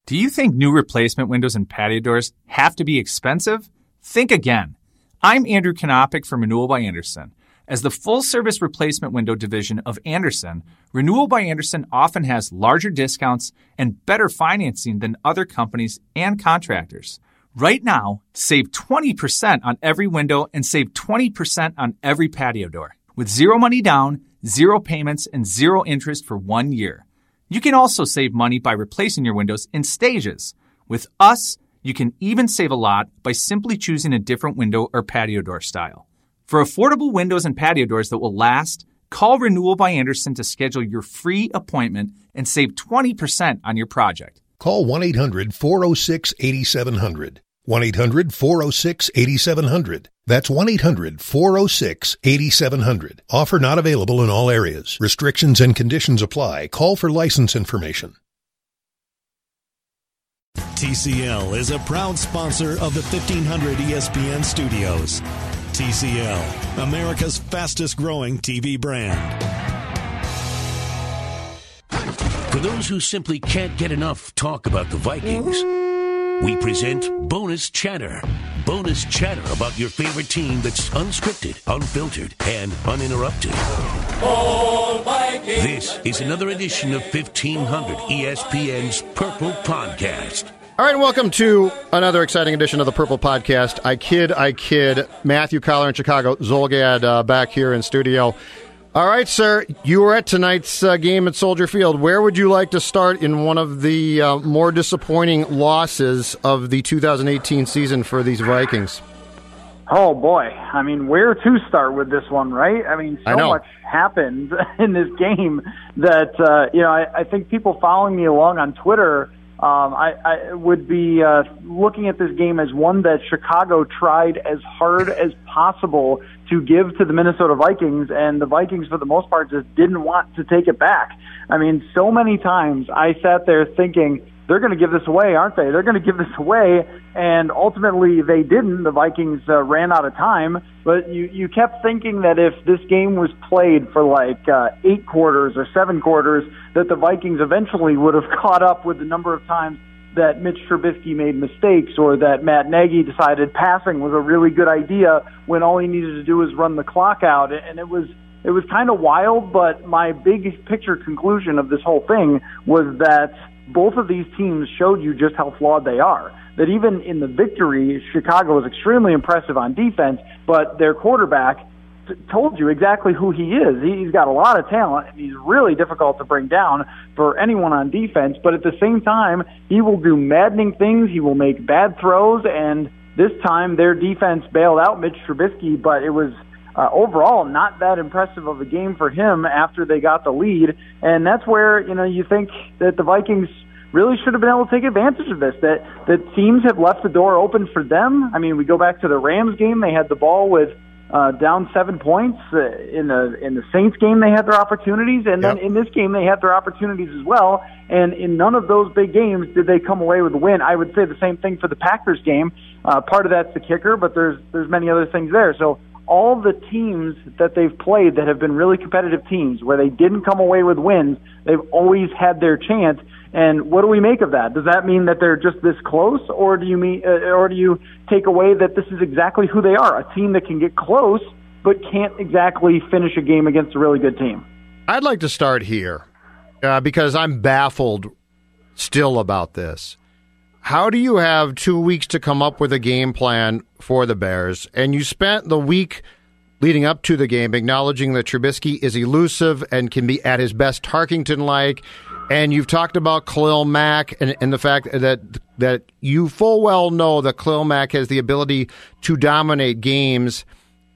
Do you think new replacement windows and patio doors have to be expensive? Think again. I'm Andrew Konopik from Renewal by Andersen. As the full-service replacement window division of Andersen, Renewal by Andersen often has larger discounts and better financing than other companies and contractors. Right now, save 20% on every window and save 20% on every patio door, with zero money down, zero payments, and zero interest for 1 year. You can also save money by replacing your windows in stages. With us, you can even save a lot by simply choosing a different window or patio door style. For affordable windows and patio doors that will last, call Renewal by Andersen to schedule your free appointment and save 20% on your project. Call 1-800-406-8700. 1-800-406-8700. That's 1-800-406-8700. Offer not available in all areas. Restrictions and conditions apply. Call for license information. TCL is a proud sponsor of the 1500 ESPN studios. TCL, America's fastest growing TV brand. For those who simply can't get enough talk about the Vikings, we present Bonus Chatter. Bonus chatter about your favorite team that's unscripted, unfiltered, and uninterrupted. This is another edition of 1500 ESPN's Purple Podcast. All right, and welcome to another exciting edition of the Purple Podcast. I kid. Matthew, Coller in Chicago, Zulgad back here in studio. All right, sir, you were at tonight's game at Soldier Field. Where would you like to start in one of the more disappointing losses of the 2018 season for these Vikings? Oh, boy. I mean, where to start with this one, right? I mean, so much happened in this game that, I think people following me along on Twitter, I would be looking at this game as one that Chicago tried as hard as possible to give to the Minnesota Vikings, and the Vikings, for the most part, just didn't want to take it back. I mean, so many times I sat there thinking, they're going to give this away, aren't they? They're going to give this away, and ultimately they didn't. The Vikings ran out of time, but you kept thinking that if this game was played for like 8 quarters or 7 quarters, that the Vikings eventually would have caught up with the number of times that Mitch Trubisky made mistakes or that Matt Nagy decided passing was a really good idea when all he needed to do was run the clock out. And it was kind of wild, but my big picture conclusion of this whole thing was that both of these teams showed you just how flawed they are. That even in the victory, Chicago was extremely impressive on defense, but their quarterback told you exactly who he is. He's got a lot of talent, and he's really difficult to bring down for anyone on defense, but at the same time, he will do maddening things. He will make bad throws, and this time their defense bailed out Mitch Trubisky, but it was overall not that impressive of a game for him after they got the lead, and that's where you think that the Vikings really should have been able to take advantage of this, that teams have left the door open for them. I mean, we go back to the Rams game, they had the ball with down 7 points. In the Saints game, they had their opportunities, and then in this game, they had their opportunities as well. And in none of those big games did they come away with a win. I would say the same thing for the Packers game. Part of that's the kicker, but there's many other things there. So all the teams that they've played that have been really competitive teams, where they didn't come away with wins, they've always had their chance. And what do we make of that? Does that mean that they're just this close, or do you take away that this is exactly who they are, a team that can get close but can't exactly finish a game against a really good team? I'd like to start here because I'm baffled still about this. How do you have 2 weeks to come up with a game plan for the Bears, and you spent the week leading up to the game acknowledging that Trubisky is elusive and can be at his best Tarkington-like, and you've talked about Khalil Mack and the fact that you full well know that Khalil Mack has the ability to dominate games,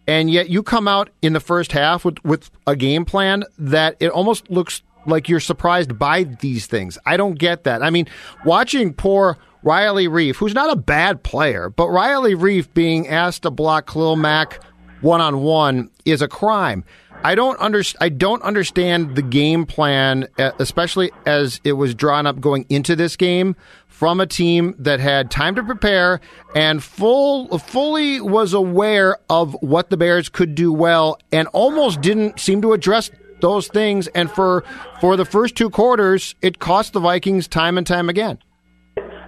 and yet you come out in the first half with a game plan that it almost looks like you're surprised by these things. I don't get that. I mean, watching poor Riley Reef, who's not a bad player, but Riley Reef being asked to block Khalil Mack one-on-one is a crime. I don't understand the game plan, especially as it was drawn up going into this game from a team that had time to prepare and fully was aware of what the Bears could do well and almost didn't seem to address those things. And for the first 2 quarters, it cost the Vikings time and time again.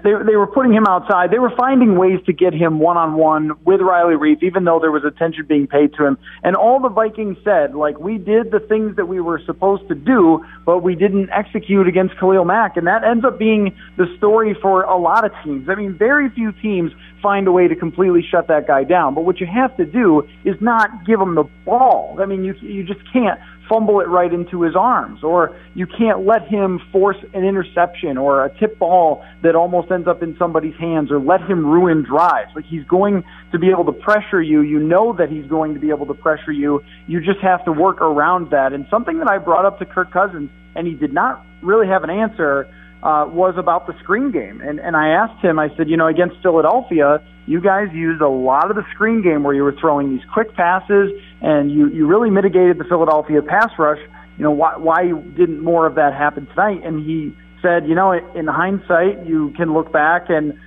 they were putting him outside. They were finding ways to get him one-on-one with Riley Reiff, even though there was attention being paid to him. And all the Vikings said, like, we did the things that we were supposed to do, but we didn't execute against Khalil Mack. And that ends up being the story for a lot of teams. I mean, very few teams find a way to completely shut that guy down. But what you have to do is not give him the ball. I mean, you just can't fumble it right into his arms, or you can't let him force an interception or a tip ball that almost ends up in somebody's hands, or let him ruin drives. Like, he's going to be able to pressure you. You know that he's going to be able to pressure you. You just have to work around that. And something that I brought up to Kirk Cousins, and he did not really have an answer, was about the screen game. And I asked him, I said, against Philadelphia, you guys used a lot of the screen game where you were throwing these quick passes, and you really mitigated the Philadelphia pass rush. Why didn't more of that happen tonight? And he said, in hindsight, you can look back and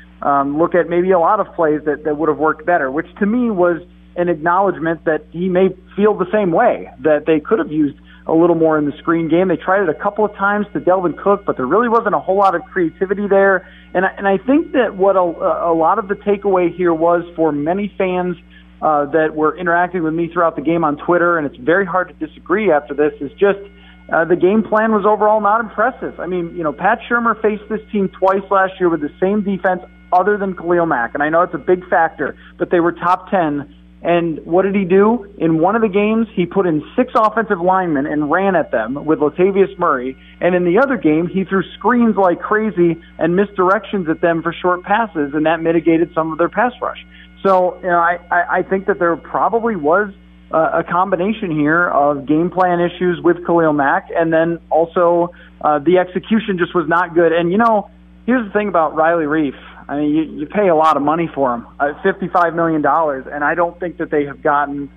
look at maybe a lot of plays that would have worked better, which to me was an acknowledgement that he may feel the same way, that they could have used a little more in the screen game. They tried it a couple of times to Delvin Cook, but there really wasn't a whole lot of creativity there. And I think that what a lot of the takeaway here was for many fans that were interacting with me throughout the game on Twitter, and it's very hard to disagree after this, is just the game plan was overall not impressive. I mean, Pat Shurmur faced this team twice last year with the same defense other than Khalil Mack, and I know it's a big factor, but they were top 10. And what did he do? In one of the games, he put in 6 offensive linemen and ran at them with Latavius Murray. And in the other game, he threw screens like crazy and misdirections at them for short passes, and that mitigated some of their pass rush. So, I think that there probably was a combination here of game plan issues with Khalil Mack, and then also the execution just was not good. And, here's the thing about Riley Reiff. I mean, you pay a lot of money for him, $55 million, and I don't think that they have gotten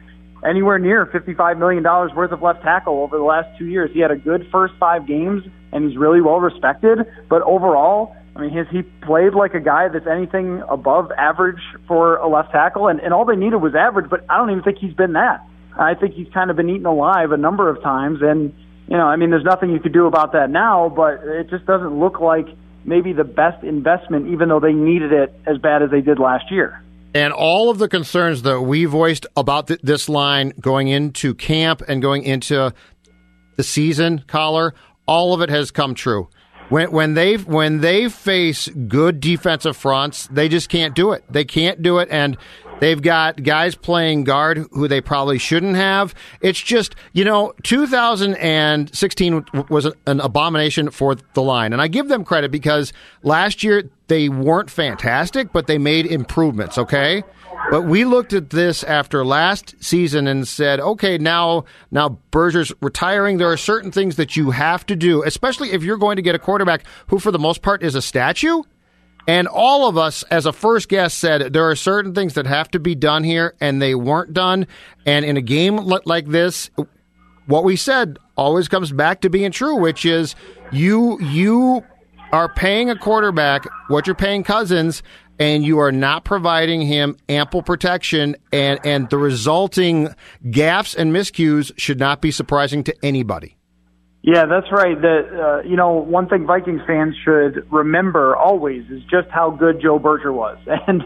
anywhere near $55 million worth of left tackle over the last 2 years. He had a good first 5 games, and he's really well respected, but overall, I mean, he played like a guy that's anything above average for a left tackle, and all they needed was average, but I don't even think he's been that. I think he's kind of been eaten alive a number of times, and, there's nothing you could do about that now, but it just doesn't look like maybe the best investment, even though they needed it as bad as they did last year. And all of the concerns that we voiced about this line going into camp and going into the season, Coller, all of it has come true. When they face good defensive fronts, they just can't do it. They can't do it, and they've got guys playing guard who they probably shouldn't have. It's just, 2016 was an abomination for the line. And I give them credit because last year they weren't fantastic, but they made improvements, okay? But we looked at this after last season and said, okay, now Berger's retiring. There are certain things that you have to do, especially if you're going to get a quarterback who, for the most part, is a statue. And all of us, as a first guess, said there are certain things that have to be done here, and they weren't done. And in a game like this, what we said always comes back to being true, which is you are paying a quarterback what you're paying Cousins, and you are not providing him ample protection, and the resulting gaffes and miscues should not be surprising to anybody. Yeah, that's right. One thing Vikings fans should remember always is just how good Joe Berger was. And,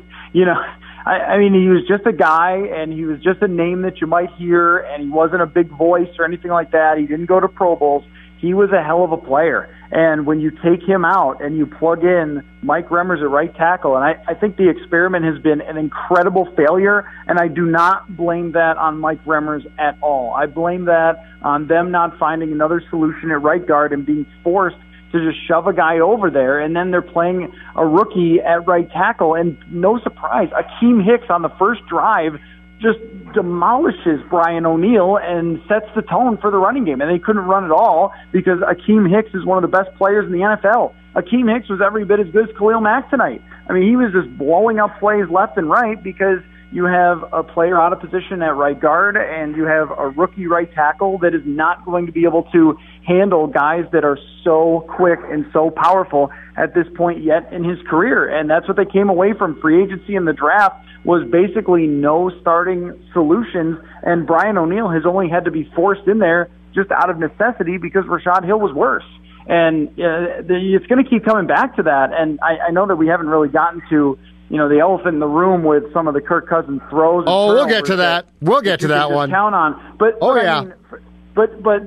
I mean, he was just a guy, and he was just a name that you might hear, and he wasn't a big voice or anything like that. He didn't go to Pro Bowls. He was a hell of a player. And when you take him out and you plug in Mike Remmers at right tackle, and I think the experiment has been an incredible failure, and I do not blame that on Mike Remmers at all. I blame that on them not finding another solution at right guard and being forced to just shove a guy over there, and then they're playing a rookie at right tackle. And no surprise, Akeem Hicks on the first drive just demolishes Brian O'Neill and sets the tone for the running game. And they couldn't run at all because Akeem Hicks is one of the best players in the NFL. Akeem Hicks was every bit as good as Khalil Mack tonight. I mean, he was just blowing up plays left and right because you have a player out of position at right guard and you have a rookie right tackle that is not going to be able to handle guys that are so quick and so powerful at this point yet in his career. And that's what they came away from. Free agency and the draft was basically no starting solutions, and Brian O'Neill has only had to be forced in there just out of necessity because Rashad Hill was worse. And it's going to keep coming back to that. And I know that we haven't really gotten to, the elephant in the room with some of the Kirk Cousins throws. Oh, we'll get to that. We'll get to that one. Count on. But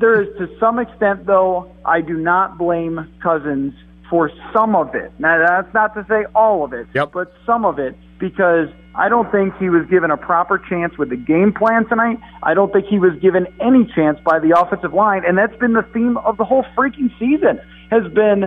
there is, to some extent, though, I do not blame Cousins for some of it. Now, that's not to say all of it, but some of it, because I don't think he was given a proper chance with the game plan tonight. I don't think he was given any chance by the offensive line, and that's been the theme of the whole freaking season, has been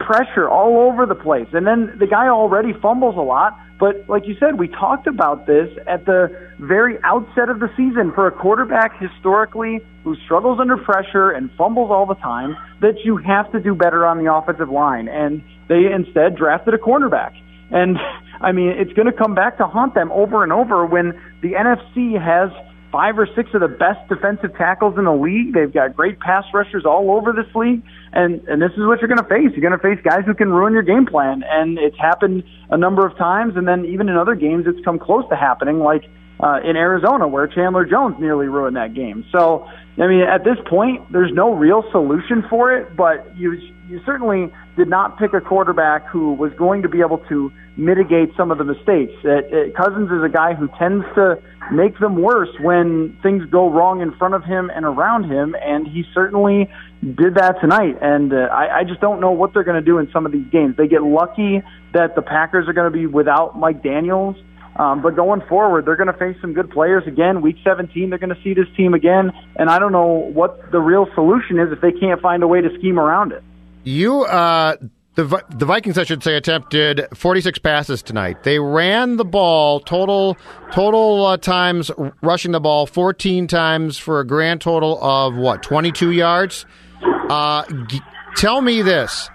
pressure all over the place. And then the guy already fumbles a lot, but like you said, we talked about this at the very outset of the season. For a quarterback historically who struggles under pressure and fumbles all the time, that you have to do better on the offensive line, and they instead drafted a cornerback. And I mean, it's going to come back to haunt them over and over when the NFC has 5 or 6 of the best defensive tackles in the league. They've got great pass rushers all over this league, and this is what you're going to face. You're going to face guys who can ruin your game plan, and it's happened a number of times, and then even in other games it's come close to happening, like in Arizona, where Chandler Jones nearly ruined that game. So, I mean, at this point, there's no real solution for it, but you certainly did not pick a quarterback who was going to be able to mitigate some of the mistakes. Cousins is a guy who tends to make them worse when things go wrong in front of him and around him, and he certainly did that tonight. And I just don't know what they're going to do in some of these games. They get lucky that the Packers are going to be without Mike Daniels, but going forward, they're going to face some good players again. Week 17, they're going to see this team again, and I don't know what the real solution is if they can't find a way to scheme around it. The Vikings, I should say, attempted 46 passes tonight. They ran the ball total times rushing the ball 14 times for a grand total of 22 yards. Tell me this.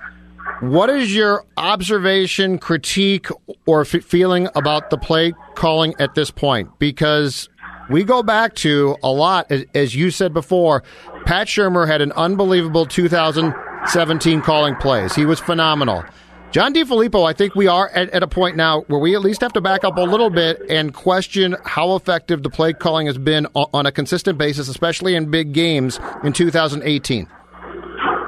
What is your observation, critique, or feeling about the play calling at this point? Because we go back to a lot, as you said before, Pat Shurmur had an unbelievable 2017 calling plays. He was phenomenal. John DeFilippo, I think we are at a point now where we at least have to back up a little bit and question how effective the play calling has been on a consistent basis, especially in big games in 2018.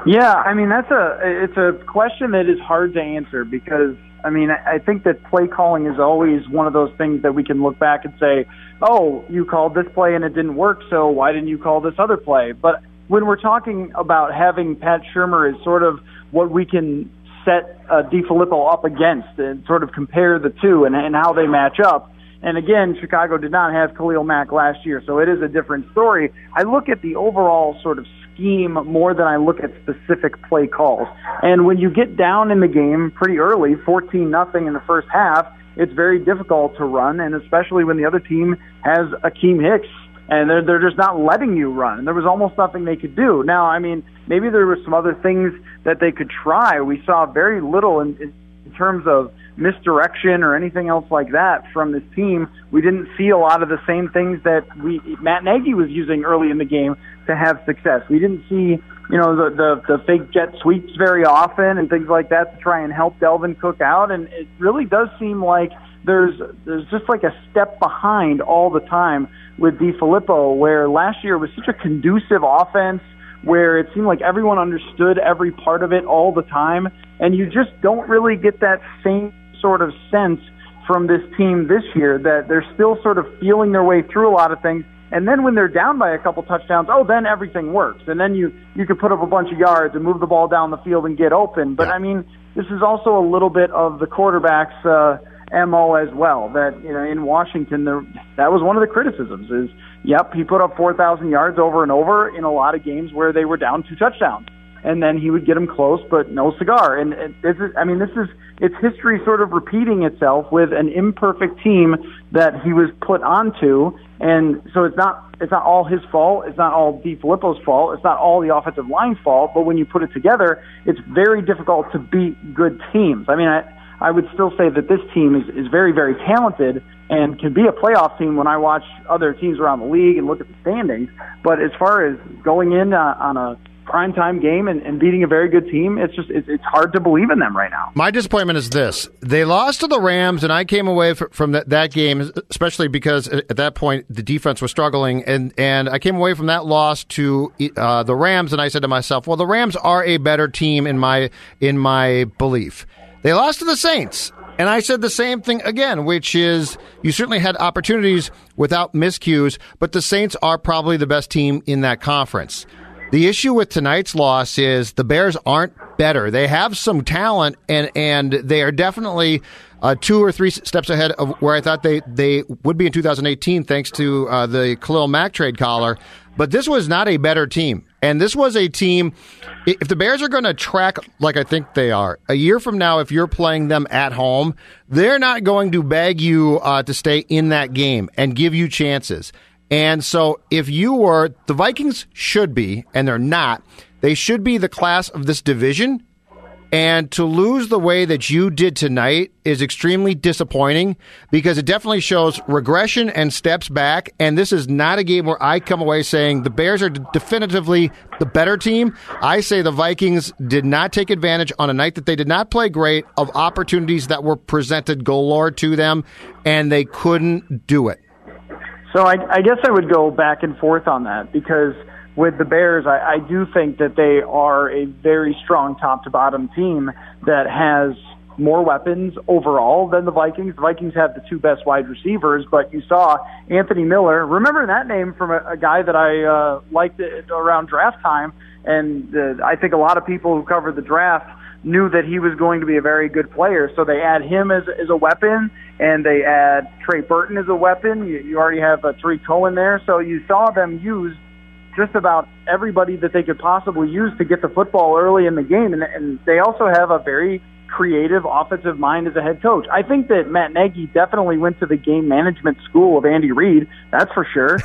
Yeah, I mean, it's a question that is hard to answer because, I mean, I think that play calling is always one of those things that we can look back and say, oh, you called this play and it didn't work, so why didn't you call this other play? But when we're talking about having Pat Shurmur as sort of what we can set DeFilippo up against and sort of compare the two and how they match up, and again, Chicago did not have Khalil Mack last year, so it is a different story. I look at the overall sort of scheme more than I look at specific play calls. And when you get down in the game pretty early, 14-0 in the first half, it's very difficult to run, and especially when the other team has Akeem Hicks, and they're just not letting you run. And there was almost nothing they could do. Now, I mean, maybe there were some other things that they could try. We saw very little in terms of misdirection or anything else like that from this team. We didn't see a lot of the same things that Matt Nagy was using early in the game to have success. We didn't see, the fake jet sweeps very often and things like that to try and help Delvin Cook out. And it really does seem like there's just like a step behind all the time with DeFilippo, where last year was such a conducive offense where it seemed like everyone understood every part of it all the time, and you just don't really get that same sort of sense from this team this year, that they're still sort of feeling their way through a lot of things. And then when they're down by a couple touchdowns, then everything works. And then you could put up a bunch of yards and move the ball down the field and get open. But, I mean, this is also a little bit of the quarterback's MO as well, that, in Washington, that was one of the criticisms is, he put up 4,000 yards over and over in a lot of games where they were down 2 touchdowns. And then he would get them close, but no cigar. And it's history sort of repeating itself with an imperfect team that he was put onto. And so it's not all his fault. It's not all DeFilippo's fault. It's not all the offensive line's fault. But when you put it together, it's very difficult to beat good teams. I mean, I would still say that this team is very, very talented and can be a playoff team when I watch other teams around the league and look at the standings. But as far as going in on a primetime game and beating a very good team. It's hard to believe in them right now. My disappointment is this. They lost to the Rams, and I came away from that game, especially because at that point the defense was struggling, and I came away from that loss to the Rams, and I said to myself, well, the Rams are a better team in my belief. They lost to the Saints. And I said the same thing again, which is you certainly had opportunities without miscues, but the Saints are probably the best team in that conference. The issue with tonight's loss is the Bears aren't better. They have some talent, and they are definitely 2 or 3 steps ahead of where I thought they would be in 2018 thanks to the Khalil Mack trade collar. But this was not a better team. And this was a team, if the Bears are going to track like I think they are, a year from now, if you're playing them at home, they're not going to beg you to stay in that game and give you chances. And so if you were, the Vikings should be, and they're not, they should be the class of this division. And to lose the way that you did tonight is extremely disappointing because it definitely shows regression and steps back. And this is not a game where I come away saying the Bears are definitively the better team. I say the Vikings did not take advantage on a night that they did not play great of opportunities that were presented galore to them, and they couldn't do it. So I guess I would go back and forth on that because with the Bears, I do think that they are a very strong top-to-bottom team that has more weapons overall than the Vikings. The Vikings have the 2 best wide receivers, but you saw Anthony Miller. Remember that name from a guy that I liked around draft time, and I think a lot of people who covered the draft knew that he was going to be a very good player. So they add him as a weapon, and they add Trey Burton as a weapon. You already have Tariq Cohen there. So you saw them use just about everybody that they could possibly use to get the football early in the game. And they also have a very creative offensive mind as a head coach. I think that Matt Nagy definitely went to the game management school of Andy Reid, that's for sure,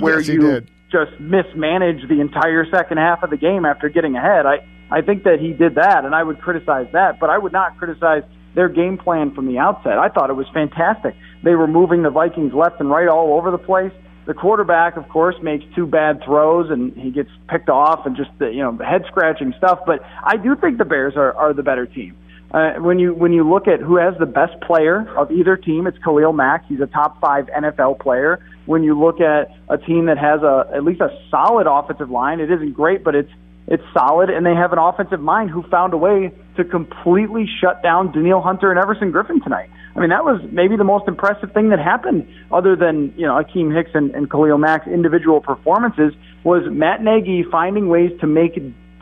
where yes, you just mismanage the entire second half of the game after getting ahead. I think that he did that, and I would criticize that, but I would not criticize their game plan from the outset. I thought it was fantastic. They were moving the Vikings left and right all over the place. The quarterback, of course, makes 2 bad throws, and he gets picked off and just head-scratching stuff. But I do think the Bears are the better team. When you look at who has the best player of either team, it's Khalil Mack. He's a top 5 NFL player. When you look at a team that has at least a solid offensive line, it isn't great, but it's solid, and they have an offensive mind who found a way to completely shut down Danielle Hunter and Everson Griffin tonight. I mean, that was maybe the most impressive thing that happened, other than Akeem Hicks and Khalil Mack's individual performances, was Matt Nagy finding ways to make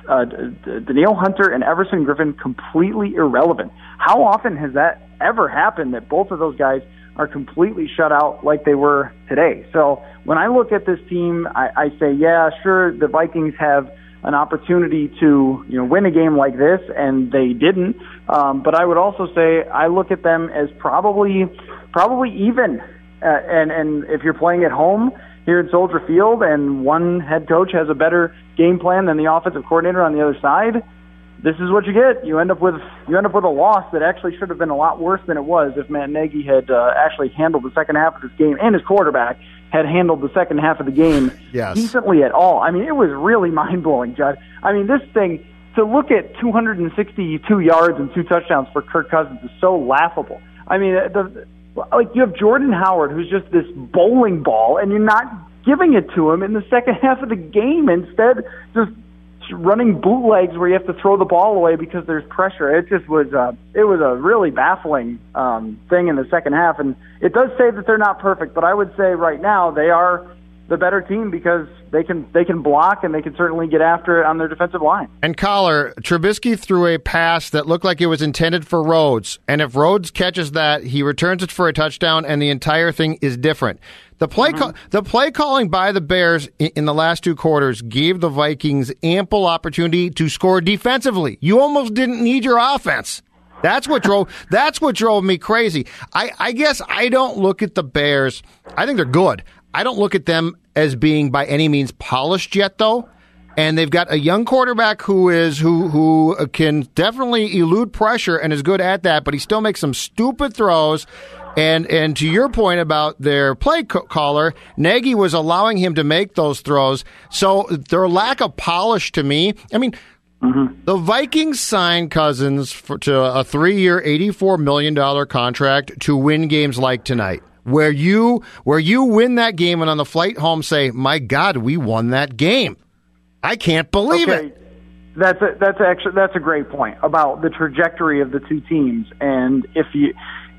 Danielle Hunter and Everson Griffin completely irrelevant. How often has that ever happened that both of those guys are completely shut out like they were today? So when I look at this team, I say, yeah, sure, the Vikings have an opportunity to win a game like this, and they didn't. But I would also say I look at them as probably even. And if you're playing at home here at Soldier Field, and one head coach has a better game plan than the offensive coordinator on the other side, this is what you get. You end up with a loss that actually should have been a lot worse than it was if Matt Nagy had actually handled the second half of this game, and his quarterback had handled the second half of the game decently at all. I mean, it was really mind-blowing, Judd. I mean, this thing, to look at 262 yards and 2 touchdowns for Kirk Cousins is so laughable. I mean, you have Jordan Howard, who's just this bowling ball, and you're not giving it to him in the second half of the game. Instead, just running bootlegs where you have to throw the ball away because there's pressure. It just was it was a really baffling thing in the second half, and it does say that they're not perfect, but I would say right now they are the better team because they can block, and they can certainly get after it on their defensive line. And Coller, Trubisky threw a pass that looked like it was intended for Rhodes, and if Rhodes catches that, he returns it for a touchdown, and the entire thing is different. The play calling by the Bears in the last 2 quarters gave the Vikings ample opportunity to score defensively. You almost didn't need your offense. That's what drove me crazy. I guess I don't look at the Bears. I think they're good. I don't look at them as being by any means polished yet, though. And they've got a young quarterback who can definitely elude pressure and is good at that, but he still makes some stupid throws. And to your point about their play caller, Nagy was allowing him to make those throws. So their lack of polish to me, I mean, the Vikings signed Cousins to a 3-year, $84 million contract to win games like tonight, where you win that game and on the flight home say, my God, we won that game. I can't believe it. That's a great point about the trajectory of the two teams. And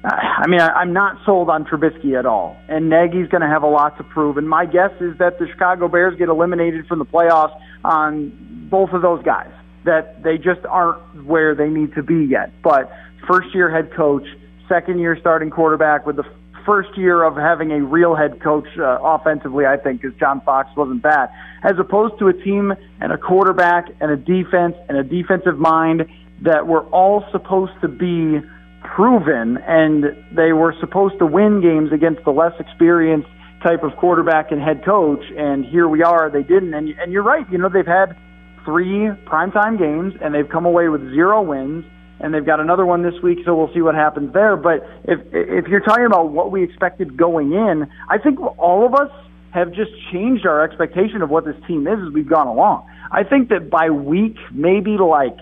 I'm not sold on Trubisky at all. And Nagy's going to have a lot to prove. And my guess is that the Chicago Bears get eliminated from the playoffs on both of those guys, that they just aren't where they need to be yet. But first-year head coach, second-year starting quarterback with the first year of having a real head coach offensively, I think, because John Fox wasn't that, as opposed to a team and a quarterback and a defense and a defensive mind that were all supposed to be proven, and they were supposed to win games against the less experienced type of quarterback and head coach, and here we are, they didn't. And you're right, they've had 3 primetime games, and they've come away with 0 wins, and they've got another one this week, so we'll see what happens there. But if you're talking about what we expected going in, I think all of us have just changed our expectation of what this team is as we've gone along. I think that by week maybe like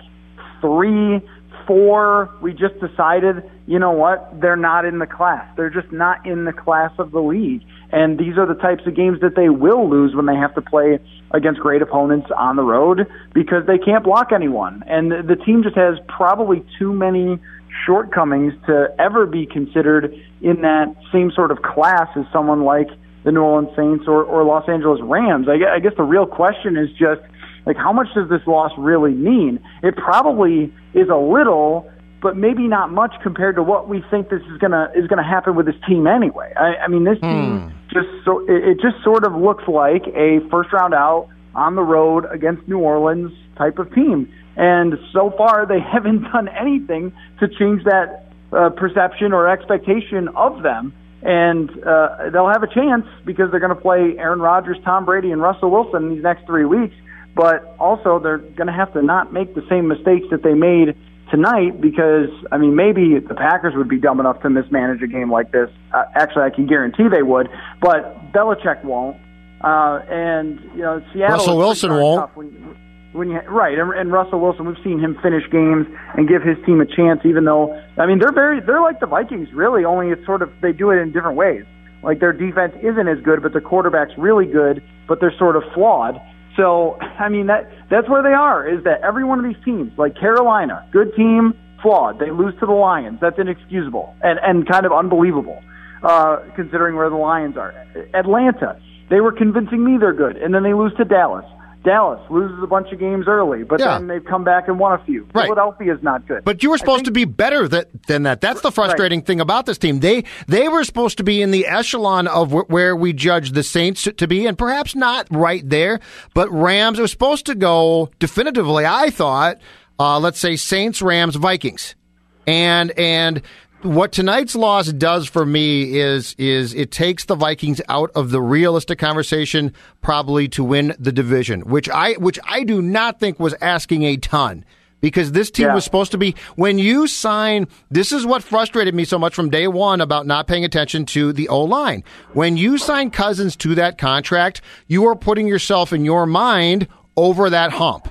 3, 4, we just decided, you know what, they're not in the class. They're just not in the class of the league. And these are the types of games that they will lose when they have to play against great opponents on the road because they can't block anyone. And the team just has probably too many shortcomings to ever be considered in that same sort of class as someone like the New Orleans Saints or Los Angeles Rams. I guess the real question is just, like, how much does this loss really mean? It probably is a little, but maybe not much compared to what we think this is gonna happen with this team anyway. I mean, this team just sort of looks like a first round out on the road against New Orleans type of team, and so far they haven't done anything to change that perception or expectation of them. And they'll have a chance because they're going to play Aaron Rodgers, Tom Brady, and Russell Wilson these next 3 weeks. But also they're going to have to not make the same mistakes that they made tonight because, I mean, maybe the Packers would be dumb enough to mismanage a game like this. Actually, I can guarantee they would, but Belichick won't. And, Seattle... Russell Wilson won't. And Russell Wilson, we've seen him finish games and give his team a chance, even though, I mean, they're like the Vikings, really, only it's sort of, they do it in different ways. Like, their defense isn't as good, but their quarterback's really good, but they're sort of flawed. So, I mean, that's where they are, is that every one of these teams, like Carolina, good team, flawed. They lose to the Lions. That's inexcusable and kind of unbelievable, considering where the Lions are. Atlanta, they were convincing me they're good, and then they lose to Dallas. Dallas loses a bunch of games early, but then they've come back and won a few. Right. Philadelphia's not good. But you were supposed to be better than that. That's the frustrating thing about this team. They were supposed to be in the echelon of where we judge the Saints to be, and perhaps not right there, but Rams was supposed to go definitively, I thought, let's say Saints, Rams, Vikings. And what tonight's loss does for me is it takes the Vikings out of the realistic conversation probably to win the division, which I do not think was asking a ton because this team was supposed to be, when you sign, this is what frustrated me so much from day one about not paying attention to the O-line. When you sign Cousins to that contract, you are putting yourself in your mind over that hump.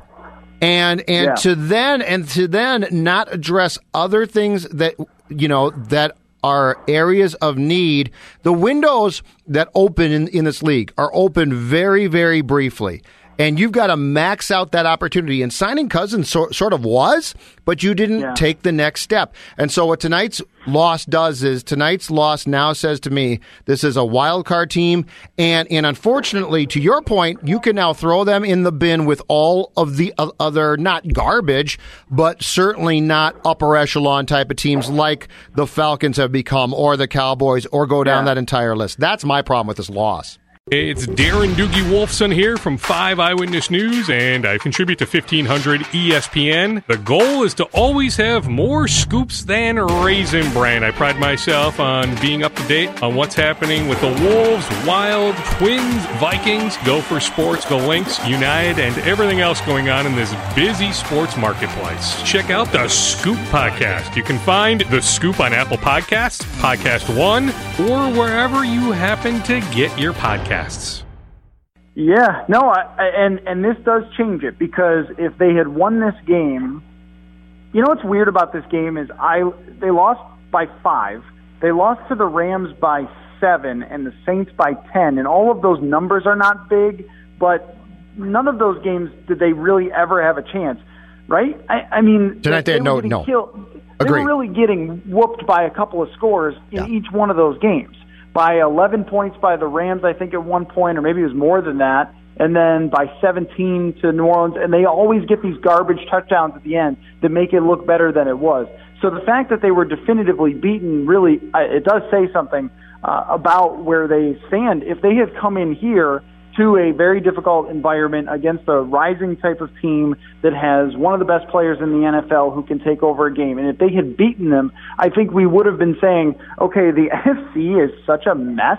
And to then not address other things that that are areas of need. The windows that open in this league are open very, very briefly. And you've got to max out that opportunity. And signing Cousins sort of was, but you didn't take the next step. And so what tonight's loss does is tonight's loss now says to me, this is a wild card team. And unfortunately, to your point, you can now throw them in the bin with all of the other, not garbage, but certainly not upper echelon type of teams like the Falcons have become or the Cowboys or go down that entire list. That's my problem with this loss. It's Darren Doogie Wolfson here from 5 Eyewitness News, and I contribute to 1500 ESPN. The goal is to always have more scoops than Raisin Bran. I pride myself on being up to date on what's happening with the Wolves, Wild, Twins, Vikings, Gopher Sports, the Lynx, United, and everything else going on in this busy sports marketplace. Check out the Scoop Podcast. You can find The Scoop on Apple Podcasts, Podcast One, or wherever you happen to get your podcasts. Yeah, no, and this does change it, because if they had won this game, you know what's weird about this game is they lost by 5. They lost to the Rams by 7 and the Saints by 10, and all of those numbers are not big, but none of those games did they really ever have a chance, right? I mean, tonight they had no. They were really getting whooped by a couple of scores in each one of those games. By 11 points by the Rams, I think, at one point, or maybe it was more than that, and then by 17 to New Orleans, and they always get these garbage touchdowns at the end that make it look better than it was. So the fact that they were definitively beaten, really, it does say something about where they stand. If they had come in here to a very difficult environment against a rising type of team that has one of the best players in the NFL who can take over a game, and if they had beaten them, I think we would have been saying, okay, the NFC is such a mess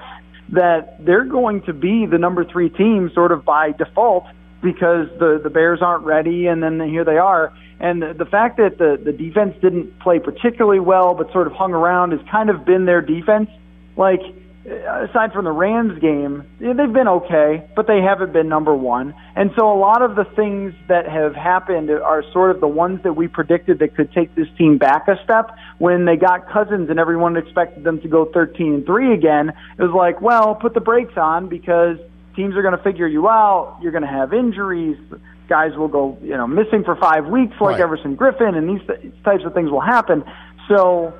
that they're going to be the number 3 team sort of by default, because the Bears aren't ready, and then here they are. And the fact that the defense didn't play particularly well but sort of hung around has kind of been their defense. Like, aside from the Rams game, they've been okay, but they haven't been number 1. And so a lot of the things that have happened are sort of the ones that we predicted that could take this team back a step. When they got Cousins and everyone expected them to go 13-3 again, it was like, well, put the brakes on, because teams are going to figure you out. You're going to have injuries. Guys will go, missing for 5 weeks like Everson Griffin, and these types of things will happen. So,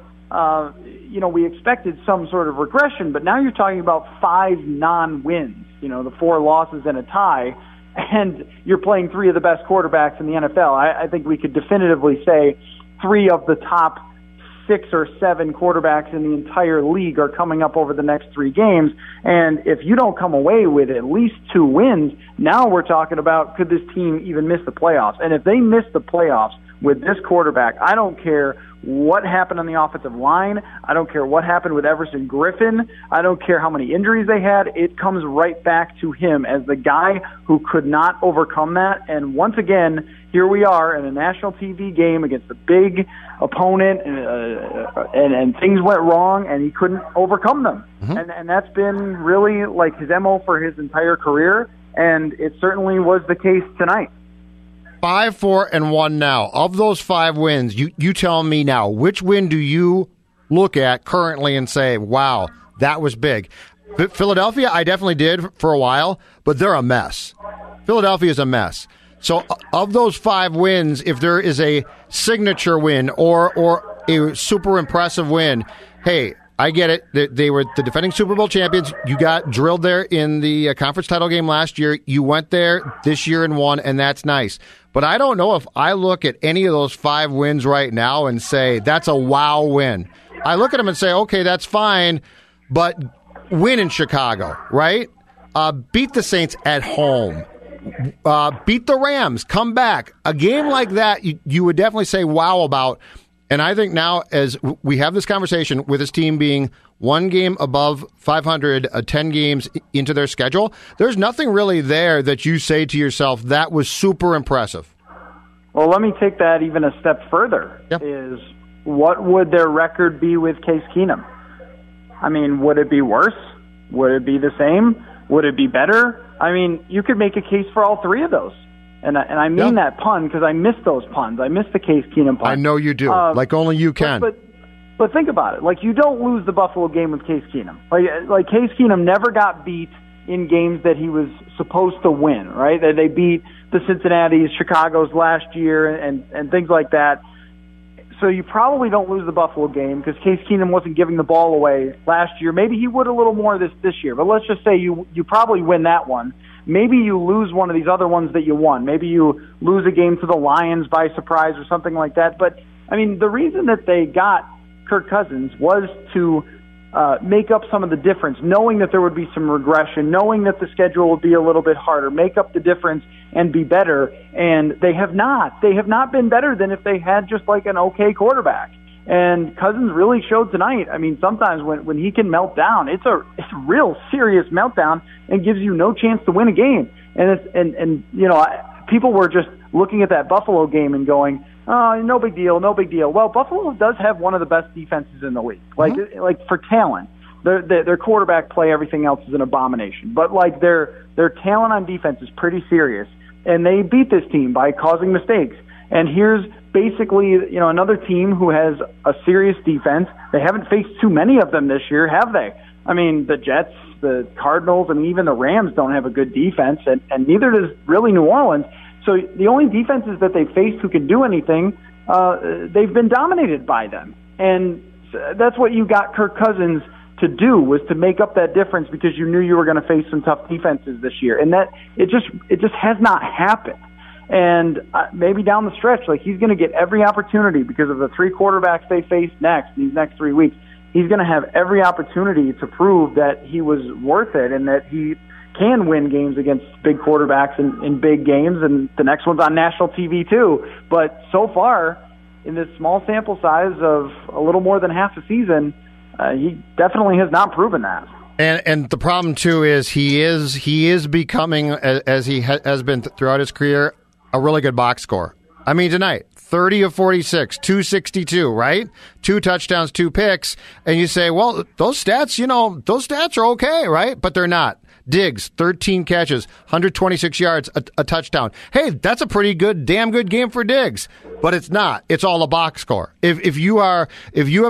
we expected some sort of regression, but now you're talking about 5 non-wins, the 4 losses and a tie, and you're playing 3 of the best quarterbacks in the NFL. I think we could definitively say 3 of the top 6 or 7 quarterbacks in the entire league are coming up over the next 3 games, and if you don't come away with at least 2 wins, now we're talking about, could this team even miss the playoffs? And if they miss the playoffs with this quarterback, I don't care what happened on the offensive line. I don't care what happened with Everson Griffin. I don't care how many injuries they had. It comes right back to him as the guy who could not overcome that. And once again, here we are in a national TV game against a big opponent, and things went wrong, and he couldn't overcome them. Mm-hmm. And that's been really like his MO for his entire career, and it certainly was the case tonight. 5-4-1 now. Of those 5 wins, you tell me now, which win do you look at currently and say, wow, that was big? Philadelphia, I definitely did for a while, but they're a mess. Philadelphia is a mess. So of those 5 wins, if there is a signature win or a super impressive win, hey, I get it. They were the defending Super Bowl champions. You got drilled there in the conference title game last year. You went there this year and won, and that's nice. But I don't know if I look at any of those 5 wins right now and say, that's a wow win. I look at them and say, okay, that's fine, but win in Chicago, right? Beat the Saints at home. Beat the Rams. Come back. A game like that, you would definitely say wow about. And I think now, as we have this conversation with this team being 1 game above 500, 10 games into their schedule, there's nothing really there that you say to yourself, that was super impressive. Well, let me take that even a step further. Yep. Is what would their record be with Case Keenum? I mean, would it be worse? Would it be the same? Would it be better? I mean, you could make a case for all 3 of those. And I mean that pun because I miss those puns. I miss the Case Keenum pun. I know you do, like only you can. But think about it. Like, you don't lose the Buffalo game with Case Keenum. Like Case Keenum never got beat in games that he was supposed to win, right? They beat the Cincinnati's, Chicago's last year, and things like that. So you probably don't lose the Buffalo game because Case Keenum wasn't giving the ball away last year. Maybe he would a little more this year. But let's just say you probably win that one. Maybe you lose one of these other ones that you won. Maybe you lose a game to the Lions by surprise or something like that. But, I mean, the reason that they got Kirk Cousins was to make up some of the difference, knowing that there would be some regression, knowing that the schedule would be a little bit harder, make up the difference and be better. And they have not. They have not been better than if they had just like an okay quarterback. And Cousins really showed tonight. I mean, sometimes when he can melt down, it's a real serious meltdown and gives you no chance to win a game. And you know, people were just looking at that Buffalo game and going, oh, no big deal, no big deal. Well, Buffalo does have one of the best defenses in the league. Like for talent, their quarterback play, everything else is an abomination. But like their talent on defense is pretty serious, and they beat this team by causing mistakes. And here's basically, you know, another team who has a serious defense. They haven't faced too many of them this year, have they? I mean, the Jets, the Cardinals, and even the Rams don't have a good defense, and neither does really New Orleans. So the only defenses that they faced who can do anything, they've been dominated by them. And that's what you got Kirk Cousins to do, was to make up that difference because you knew you were going to face some tough defenses this year. And that it just has not happened. And maybe down the stretch, like, he's going to get every opportunity because of the three quarterbacks they face next, these next 3 weeks. He's going to have every opportunity to prove that he was worth it and that he can win games against big quarterbacks in big games, and the next one's on national TV too. But so far, in this small sample size of a little more than half a season, he definitely has not proven that. And the problem too is he is becoming, as he has been throughout his career, a really good box score. I mean, tonight, 30 of 46, 262, right? 2 touchdowns, 2 picks, and you say, well, those stats are okay, right? But they're not. Diggs, 13 catches, 126 yards, a touchdown. Hey, that's a pretty good, damn good game for Diggs. But it's not. It's all a box score. If you have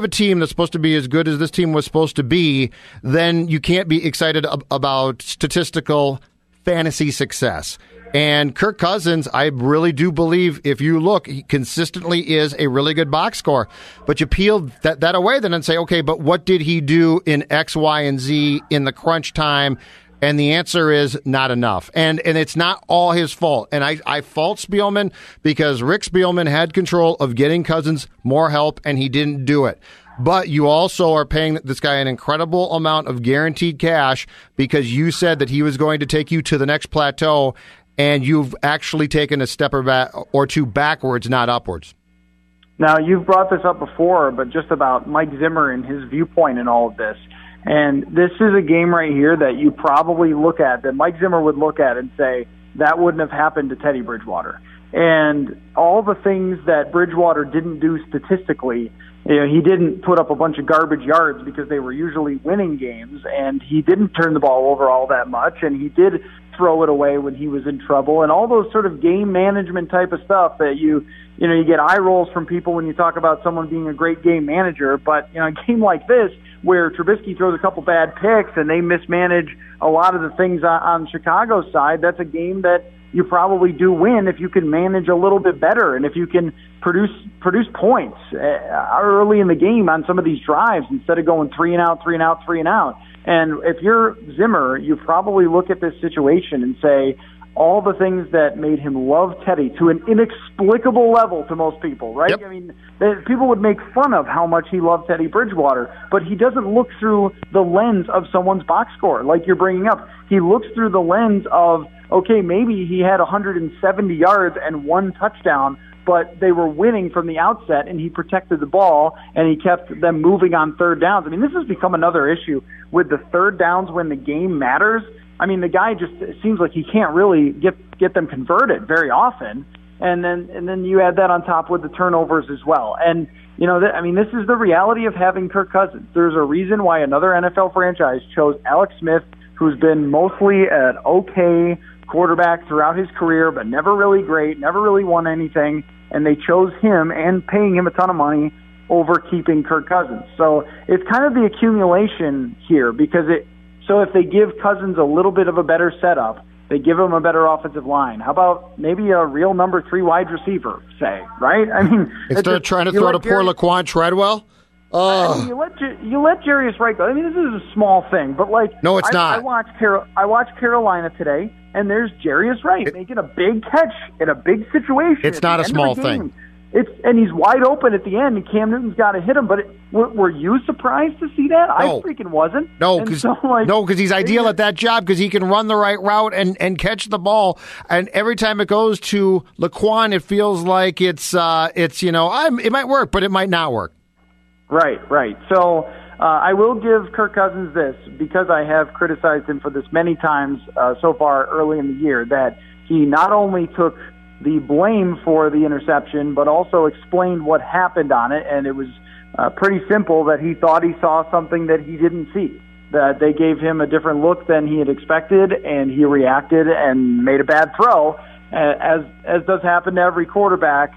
a team that's supposed to be as good as this team was supposed to be, then you can't be excited about statistical fantasy success. And Kirk Cousins, I really do believe, if you look, he consistently is a really good box score. But you peel that away then and say, okay, but what did he do in X, Y, and Z in the crunch time? And the answer is not enough. And it's not all his fault. And I fault Spielman because Rick Spielman had control of getting Cousins more help, and he didn't do it. But you also are paying this guy an incredible amount of guaranteed cash because you said that he was going to take you to the next plateau, and you've actually taken a step or two backwards, not upwards. Now, you've brought this up before, but just about Mike Zimmer and his viewpoint in all of this. And this is a game right here that you probably look at, that Mike Zimmer would look at and say, that wouldn't have happened to Teddy Bridgewater. And all the things that Bridgewater didn't do statistically, you know, he didn't put up a bunch of garbage yards because they were usually winning games, and he didn't turn the ball over all that much, and he did throw it away when he was in trouble, and all those sort of game management type of stuff that you get eye rolls from people when you talk about someone being a great game manager. But, you know, a game like this, where Trubisky throws a couple bad picks and they mismanage a lot of the things on Chicago's side, that's a game that you probably do win if you can manage a little bit better and if you can produce points early in the game on some of these drives instead of going 3 and out, 3 and out, 3 and out. And if you're Zimmer, you probably look at this situation and say, all the things that made him love Teddy to an inexplicable level to most people, right? Yep. I mean, people would make fun of how much he loved Teddy Bridgewater, but he doesn't look through the lens of someone's box score, like you're bringing up. He looks through the lens of, okay, maybe he had 170 yards and 1 touchdown, but they were winning from the outset, and he protected the ball, and he kept them moving on third downs. I mean, this has become another issue with the third downs when the game matters. I mean, the guy just seems like he can't really get them converted very often, and then you add that on top with the turnovers as well. And you know, this is the reality of having Kirk Cousins. There's a reason why another NFL franchise chose Alex Smith, who's been mostly an okay quarterback throughout his career, but never really great, never really won anything, and they chose him and paying him a ton of money over keeping Kirk Cousins. So it's kind of the accumulation here because so if they give Cousins a little bit of a better setup, they give him a better offensive line. How about maybe a real number 3 wide receiver, say, right? I mean, instead of trying to throw to poor Laquan Treadwell? I mean, you let Jarius Wright go. I mean, this is a small thing, but no, it's not. I watched Carolina today, and there's Jarius Wright making a big catch in a big situation. It's not a small thing. and he's wide open at the end, and Cam Newton's got to hit him. But were you surprised to see that? No. I freaking wasn't. No, because he's ideal at that job because he can run the right route and catch the ball. And every time it goes to Laquan, it feels like it's it might work, but it might not work. Right. So I will give Kirk Cousins this, because I have criticized him for this many times so far early in the year, that he not only took the blame for the interception, but also explained what happened on it, and it was pretty simple that he thought he saw something that he didn't see, that they gave him a different look than he had expected, and he reacted and made a bad throw, as does happen to every quarterback.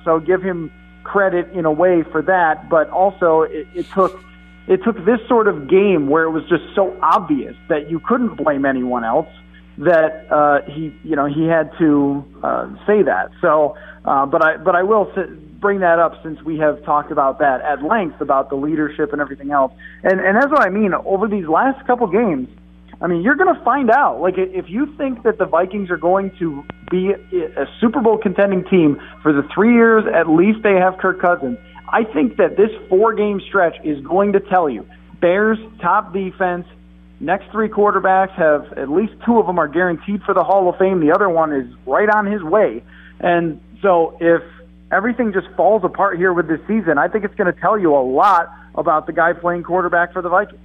So give him credit in a way for that, but also it took this sort of game where it was just so obvious that you couldn't blame anyone else, that he had to say that. So, but I will bring that up, since we have talked about that at length, about the leadership and everything else. And that's what I mean. Over these last couple games, I mean, you're going to find out. Like, if you think that the Vikings are going to be a Super Bowl contending team for the 3 years at least they have Kirk Cousins, I think that this 4-game stretch is going to tell you Bears top defense. Next 3 quarterbacks have, at least 2 of them are guaranteed for the Hall of Fame. The other one is right on his way. And so if everything just falls apart here with this season, I think it's going to tell you a lot about the guy playing quarterback for the Vikings.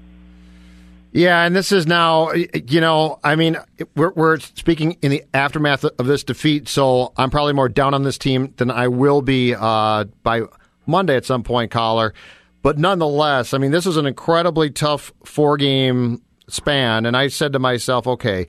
Yeah, and this is now, I mean, we're speaking in the aftermath of this defeat, so I'm probably more down on this team than I will be by Monday at some point, Coller. But nonetheless, I mean, this is an incredibly tough 4-game span, and I said to myself, okay,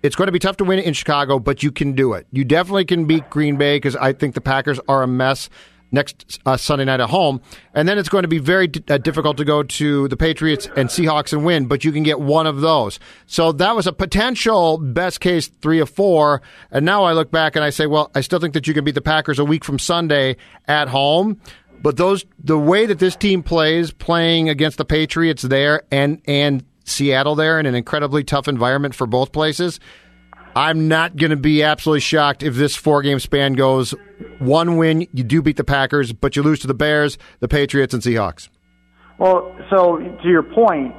it's going to be tough to win in Chicago, but you can do it. You definitely can beat Green Bay, because I think the Packers are a mess next Sunday night at home, and then it's going to be very difficult to go to the Patriots and Seahawks and win, but you can get one of those. So that was a potential best case 3 of 4, and now I look back and I say, well, I still think that you can beat the Packers a week from Sunday at home. But the way that this team plays, playing against the Patriots there and Seattle there in an incredibly tough environment for both places, I'm not going to be absolutely shocked if this 4-game span goes 1 win, you do beat the Packers, but you lose to the Bears, the Patriots, and Seahawks. Well, so to your point,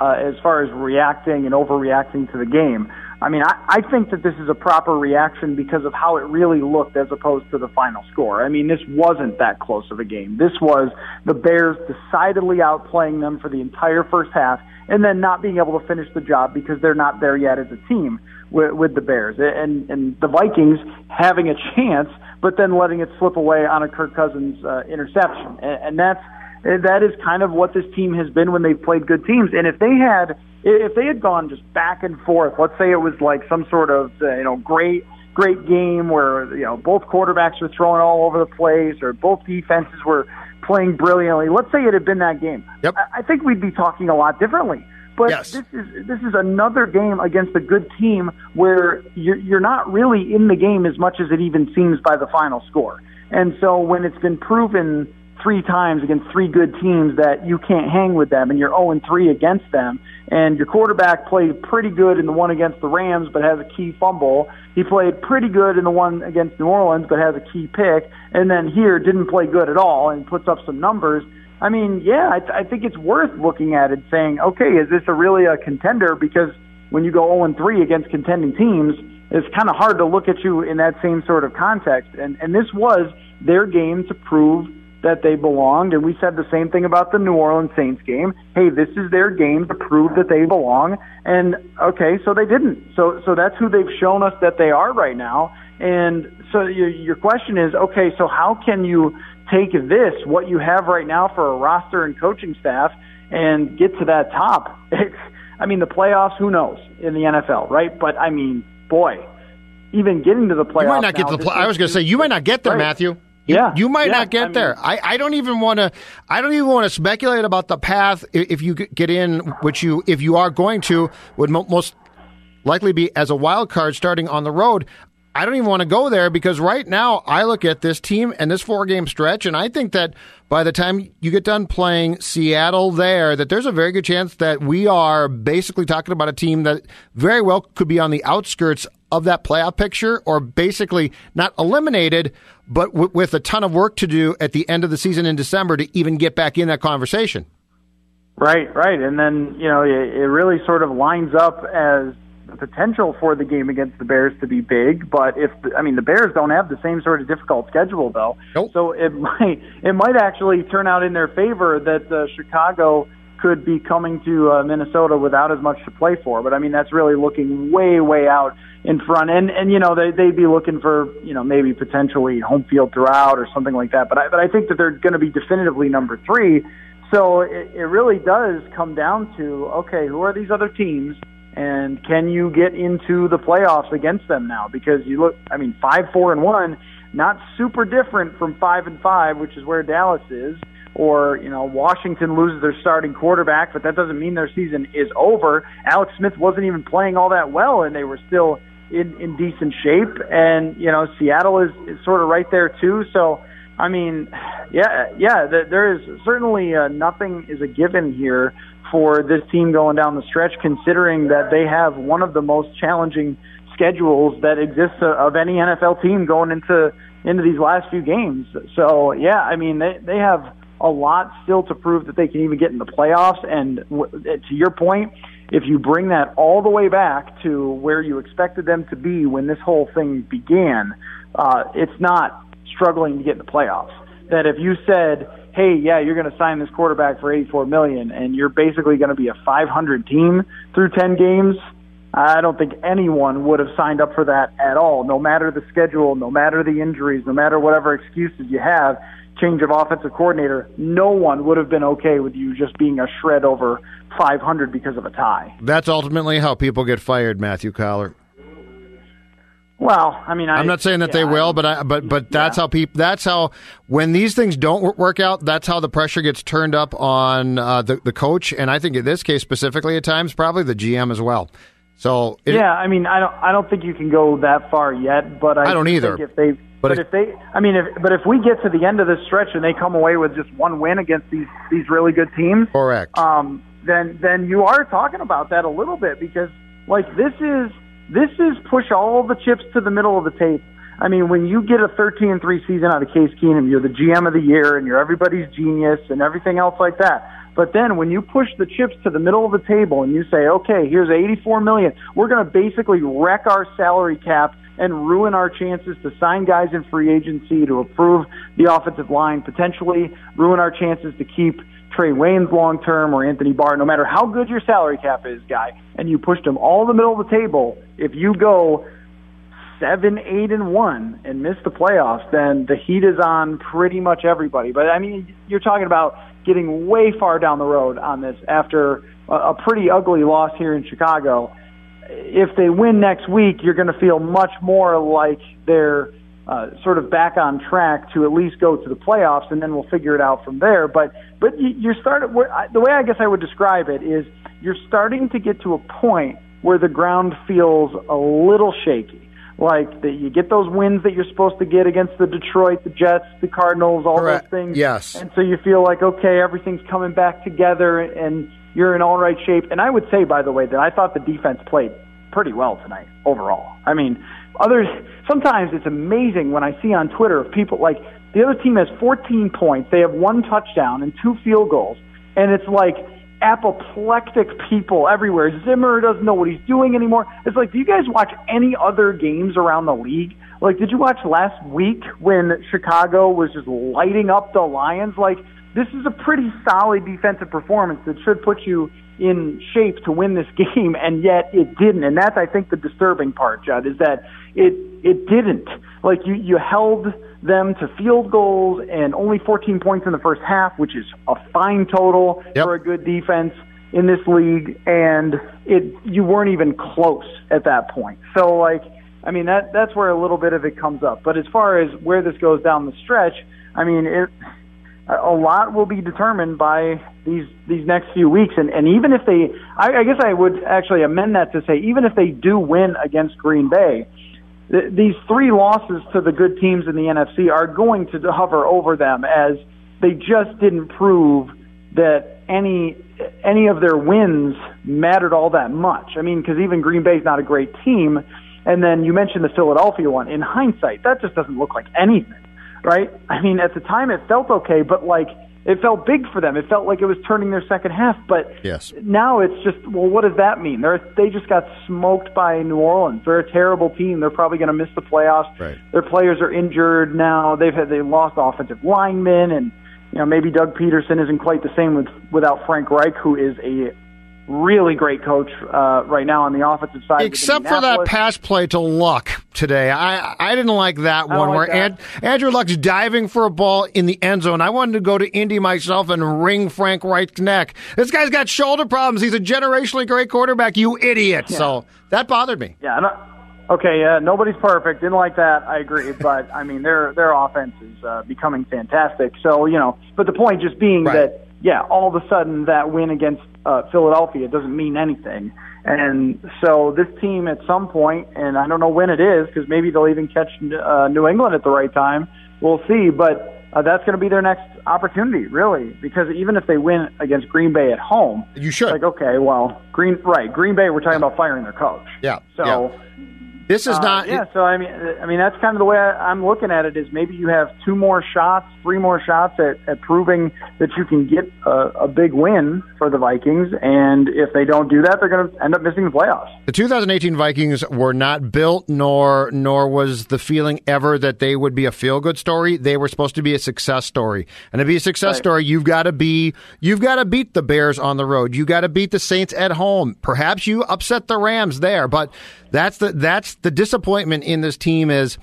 as far as reacting and overreacting to the game, I mean, I think that this is a proper reaction because of how it really looked as opposed to the final score. I mean, this wasn't that close of a game. This was the Bears decidedly outplaying them for the entire first half, and then not being able to finish the job because they're not there yet as a team with the Bears. And the Vikings having a chance, but then letting it slip away on a Kirk Cousins interception. And that is kind of what this team has been when they've played good teams. And if they had gone just back and forth, let's say it was like some sort of great game where both quarterbacks were throwing all over the place, or both defenses were playing brilliantly. Let's say it had been that game. Yep. I think we'd be talking a lot differently. But yes, this is another game against a good team where you're not really in the game as much as it even seems by the final score. And so when it's been proven 3 times against 3 good teams that you can't hang with them, and you're 0-3 against them, and your quarterback played pretty good in the one against the Rams but has a key fumble, he played pretty good in the one against New Orleans but has a key pick, and then here didn't play good at all and puts up some numbers. I mean, yeah, I think it's worth looking at it saying, okay, is this really a contender? Because when you go 0-3 against contending teams, it's kind of hard to look at you in that same sort of context. And this was their game to prove that they belonged, and we said the same thing about the New Orleans Saints game. Hey, this is their game to prove that they belong, and okay, so they didn't. So that's who they've shown us that they are right now. And so your question is, okay, so how can you take this, what you have right now for a roster and coaching staff, and get to that top? I mean, the playoffs, who knows in the NFL, right? But I mean, boy, even getting to the playoffs, you might not get to the I was going to say, you might not get there, right, Matthew. You might not get there. I don't even want to speculate about the path if you get in, which if you are going to, would most likely be as a wild card starting on the road. I don't even want to go there because right now I look at this team and this 4-game stretch, and I think that by the time you get done playing Seattle there, that there's a very good chance that we are basically talking about a team that very well could be on the outskirts of that playoff picture, or basically not eliminated, but with a ton of work to do at the end of the season in December to even get back in that conversation. Right. And then, it really sort of lines up as the potential for the game against the Bears to be big, but the Bears don't have the same sort of difficult schedule, though. Nope. So it might actually turn out in their favor that Chicago could be coming to Minnesota without as much to play for. But that's really looking way, way out in front. And they'd be looking for, maybe potentially home field throughout or something like that. But I think that they're going to be definitively number 3. So it really does come down to, okay, who are these other teams? And can you get into the playoffs against them now? Because you look, 5-4-1, not super different from 5-5, which is where Dallas is. Or, Washington loses their starting quarterback, but that doesn't mean their season is over. Alex Smith wasn't even playing all that well, and they were still in decent shape. And, Seattle is sort of right there too. So, there is certainly nothing is a given here for this team going down the stretch, considering that they have one of the most challenging schedules that exists of any NFL team going into these last few games. So, they have a lot still to prove that they can even get in the playoffs. And to your point, if you bring that all the way back to where you expected them to be when this whole thing began, it's not struggling to get in the playoffs. That if you said, hey, yeah, you're going to sign this quarterback for $84 million and you're basically going to be a 500 team through 10 games, I don't think anyone would have signed up for that at all, no matter the schedule, no matter the injuries, no matter whatever excuses you have, change of offensive coordinator, no one would have been okay with you just being a shred over 500 because of a tie. That's ultimately how people get fired, Matthew Coller. Well, I'm not saying that they will, but that's how people. That's how when these things don't work out, that's how the pressure gets turned up on the coach, and I think in this case specifically, at times probably the GM as well. So I don't think you can go that far yet, but I don't either. Think if we get to the end of this stretch and they come away with just one win against these really good teams, correct. Then you are talking about that a little bit, because this is push all the chips to the middle of the table. When you get a 13-3 season out of Case Keenum, you're the GM of the year and you're everybody's genius and everything else like that. But then when you push the chips to the middle of the table and you say, okay, here's $84 million, we're going to basically wreck our salary cap and ruin our chances to sign guys in free agency, to improve the offensive line, potentially ruin our chances to keep Trey Waynes long-term or Anthony Barr, no matter how good your salary cap is, guy, and you pushed them all in the middle of the table, if you go 7-8-1 and miss the playoffs, then the heat is on pretty much everybody. But, you're talking about getting way far down the road on this after a pretty ugly loss here in Chicago. If they win next week, you're going to feel much more like they're sort of back on track to at least go to the playoffs, and then we'll figure it out from there. But you're the way I guess I would describe it is you're starting to get to a point where the ground feels a little shaky. Like you get those wins that you're supposed to get against the Detroit, the Jets, the Cardinals, all Correct. Those things. Yes. And so you feel like, okay, everything's coming back together and you're in all right shape. And I would say, by the way, that I thought the defense played pretty well tonight overall. Sometimes it's amazing when I see on Twitter of people like the other team has 14 points, they have 1 touchdown and 2 field goals, and it's like apoplectic people everywhere. Zimmer doesn't know what he's doing anymore. It's like, do you guys watch any other games around the league? Like, did you watch last week when Chicago was just lighting up the Lions? Like, this is a pretty solid defensive performance that should put you in shape to win this game, and yet it didn't. And that's, I think, the disturbing part, Judd, is that it didn't. Like, you held them to field goals and only 14 points in the first half, which is a fine total for a good defense in this league, and you weren't even close at that point. So, that's where a little bit of it comes up. But as far as where this goes down the stretch, a lot will be determined by these next few weeks. And even if I guess I would actually amend that to say, even if they do win against Green Bay, these 3 losses to the good teams in the NFC are going to hover over them, as they just didn't prove that any of their wins mattered all that much. I mean, because even Green Bay's not a great team. And then you mentioned the Philadelphia one. In hindsight, that just doesn't look like anything, right? I mean, at the time it felt okay, but it felt big for them. It felt like it was turning their second half. But yes, now it's just, well, what does that mean? They just got smoked by New Orleans. They're a terrible team. They're probably going to miss the playoffs. Right. Their players are injured now. They lost offensive linemen, and maybe Doug Peterson isn't quite the same without Frank Reich, who is a really great coach right now on the offensive side. Except for that pass play to Luck today. I didn't like that one where Andrew Luck's diving for a ball in the end zone. I wanted to go to Indy myself and wring Frank Reich's neck. This guy's got shoulder problems. He's a generationally great quarterback, you idiot. Yeah. So that bothered me. Yeah. Okay, nobody's perfect. Didn't like that. I agree. But, I mean, their offense is becoming fantastic. So, but the point just being that, all of a sudden that win against Philadelphia doesn't mean anything. And so this team at some point, and I don't know when it is, because maybe they'll even catch New England at the right time. We'll see. But that's going to be their next opportunity, really, because even if they win against Green Bay at home, you should. Like, okay, well, Green Bay, we're talking about firing their coach. Yeah. So. Yeah. This is not. So I mean, that's kind of the way I'm looking at it. Is maybe you have 3 more shots at proving that you can get a big win for the Vikings, and if they don't do that, they're going to end up missing the playoffs. The 2018 Vikings were not built, nor was the feeling ever that they would be a feel-good story. They were supposed to be a success story, and to be a success story, you've got to beat the Bears on the road. You got to beat the Saints at home. Perhaps you upset the Rams there, but that's the disappointment in this team is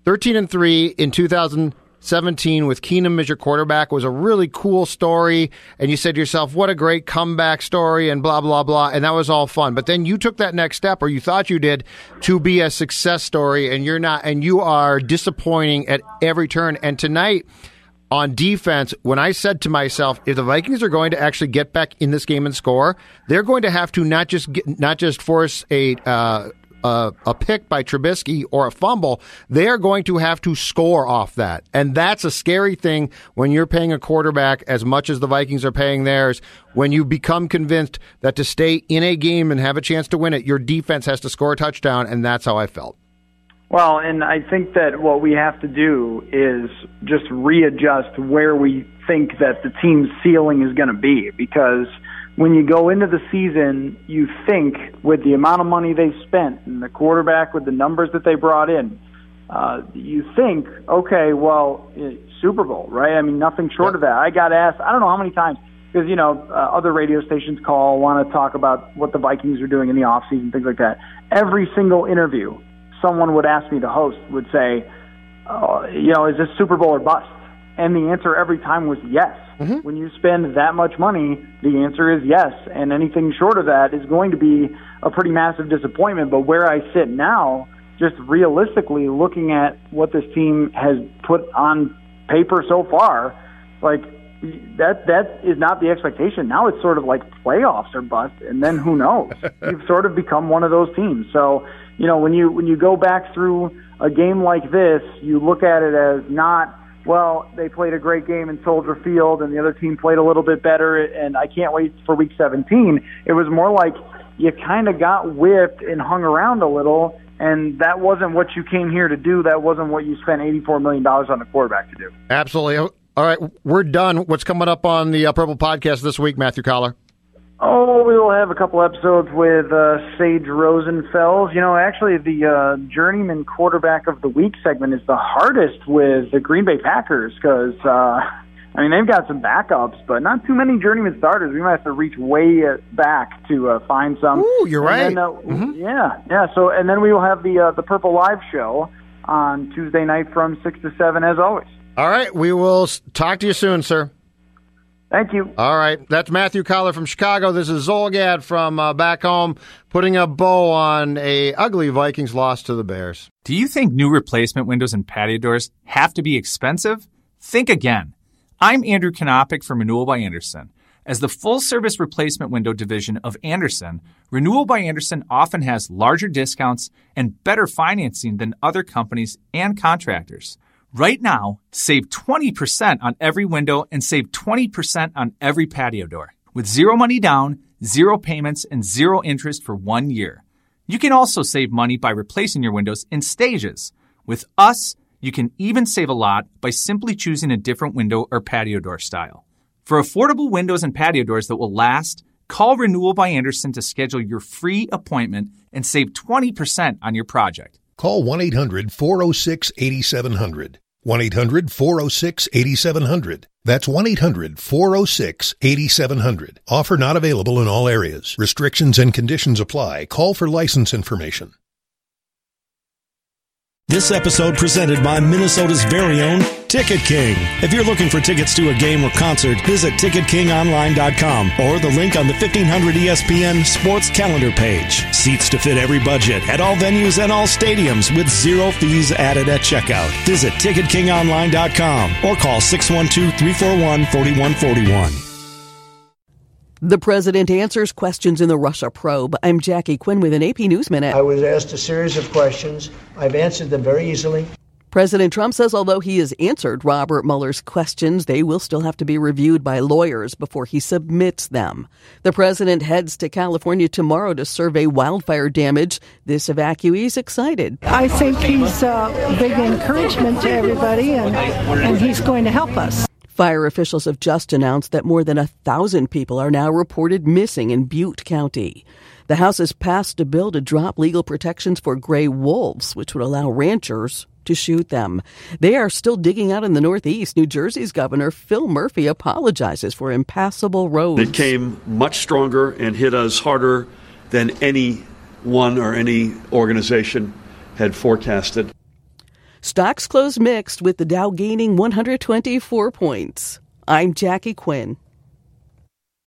13-3 in 2017 with Keenum as your quarterback was a really cool story, and you said to yourself, what a great comeback story, and blah, blah, blah, and that was all fun. But then you took that next step, or you thought you did, to be a success story, and you're not, and you are disappointing at every turn. And tonight, on defense, when I said to myself, if the Vikings are going to actually get back in this game and score, they're going to have to not just force a pick by Trubisky or a fumble. They are going to have to score off that. And that's a scary thing when you're paying a quarterback as much as the Vikings are paying theirs. When you become convinced that to stay in a game and have a chance to win it, your defense has to score a touchdown, and that's how I felt. Well, and I think that what we have to do is just readjust where we think that the team's ceiling is going to be, because when you go into the season, you think with the amount of money they spent and the quarterback with the numbers that they brought in, you think, okay, well, Super Bowl, right? I mean, nothing short of that. I got asked, I don't know how many times, because, other radio stations want to talk about what the Vikings are doing in the offseason, things like that. Every single interview, someone would ask me to host would say, is this Super Bowl or bust? And the answer every time was yes. Mm-hmm. When you spend that much money, the answer is yes. And anything short of that is going to be a pretty massive disappointment. But where I sit now, just realistically looking at what this team has put on paper so far, like that is not the expectation. Now it's sort of like playoffs or bust, and then who knows? You've sort of become one of those teams. So, when you go back through a game like this, you look at it as not, well, they played a great game in Soldier Field and the other team played a little bit better and I can't wait for Week 17. It was more like you kind of got whipped and hung around a little, and that wasn't what you came here to do. That wasn't what you spent $84 million on the quarterback to do. Absolutely. All right, we're done. What's coming up on the Purple Podcast this week, Matthew Coller? Oh, we will have a couple episodes with Sage Rosenfels. Actually, the Journeyman Quarterback of the Week segment is the hardest with the Green Bay Packers because, they've got some backups, but not too many Journeyman starters. We might have to reach way back to find some. Ooh, you're right. Then, Yeah. So, and then we will have the Purple Live show on Tuesday night from 6 to 7, as always. All right, we will talk to you soon, sir. Thank you. All right, that's Matthew Coller from Chicago. This is Zulgad from back home, putting a bow on a ugly Vikings loss to the Bears. Do you think new replacement windows and patio doors have to be expensive? Think again. I'm Andrew Kanopic from Renewal by Anderson. As the full-service replacement window division of Andersen, Renewal by Andersen often has larger discounts and better financing than other companies and contractors. Right now, save 20% on every window and save 20% on every patio door. With zero money down, zero payments, and zero interest for 1 year. You can also save money by replacing your windows in stages. With us, you can even save a lot by simply choosing a different window or patio door style. For affordable windows and patio doors that will last, call Renewal by Andersen to schedule your free appointment and save 20% on your project. Call 1-800-406-8700. 1-800-406-8700. That's 1-800-406-8700. Offer not available in all areas. Restrictions and conditions apply. Call for license information. This episode presented by Minnesota's very own Ticket King. If you're looking for tickets to a game or concert, visit TicketKingOnline.com or the link on the 1500 ESPN Sports Calendar page. Seats to fit every budget at all venues and all stadiums with zero fees added at checkout. Visit TicketKingOnline.com or call 612-341-4141. The President answers questions in the Russia probe. I'm Jackie Quinn with an AP News Minute. I was asked a series of questions. I've answered them very easily. President Trump says although he has answered Robert Mueller's questions, they will still have to be reviewed by lawyers before he submits them. The president heads to California tomorrow to survey wildfire damage. This evacuee's excited. I think he's a big encouragement to everybody, and he's going to help us. Fire officials have just announced that more than 1,000 people are now reported missing in Butte County. The House has passed a bill to drop legal protections for gray wolves, which would allow ranchers to shoot them. They are still digging out in the Northeast. New Jersey's Governor Phil Murphy apologizes for impassable roads. It came much stronger and hit us harder than anyone or any organization had forecasted. Stocks closed mixed with the Dow gaining 124 points. I'm Jackie Quinn.